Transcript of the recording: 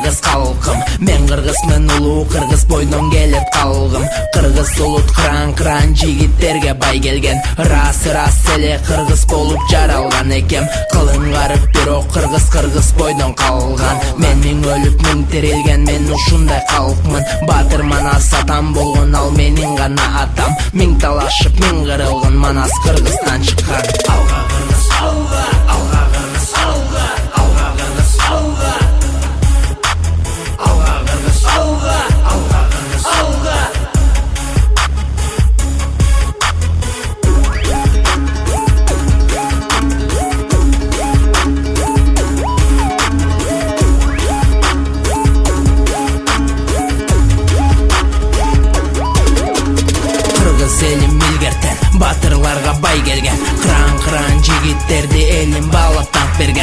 кыргыз калкым. Мен кыргызмын улуу, кыргыз бойдон келет калгым. Кыргыз улут кран жигиттерге бай келген. Рас эле кыргыз болуп жаралган экем. Кылың гарып бирок кыргыз бойдон калган. Мен миң өлүп миң тирилген, мен ушундай калкмын. Батыр манас атам болгон, ал менин гана атам. Миң талашып миң кырылган, манас Кыргызстан чыккан. Алга кыргыз, алга, алга кыргыз, алга, алга кыргыз, алга. Алга кыргыз, алга, алга кыргыз, алга. Элим милгертен, батырларга бай келген. Кран жигиттерди элим баалап так берген.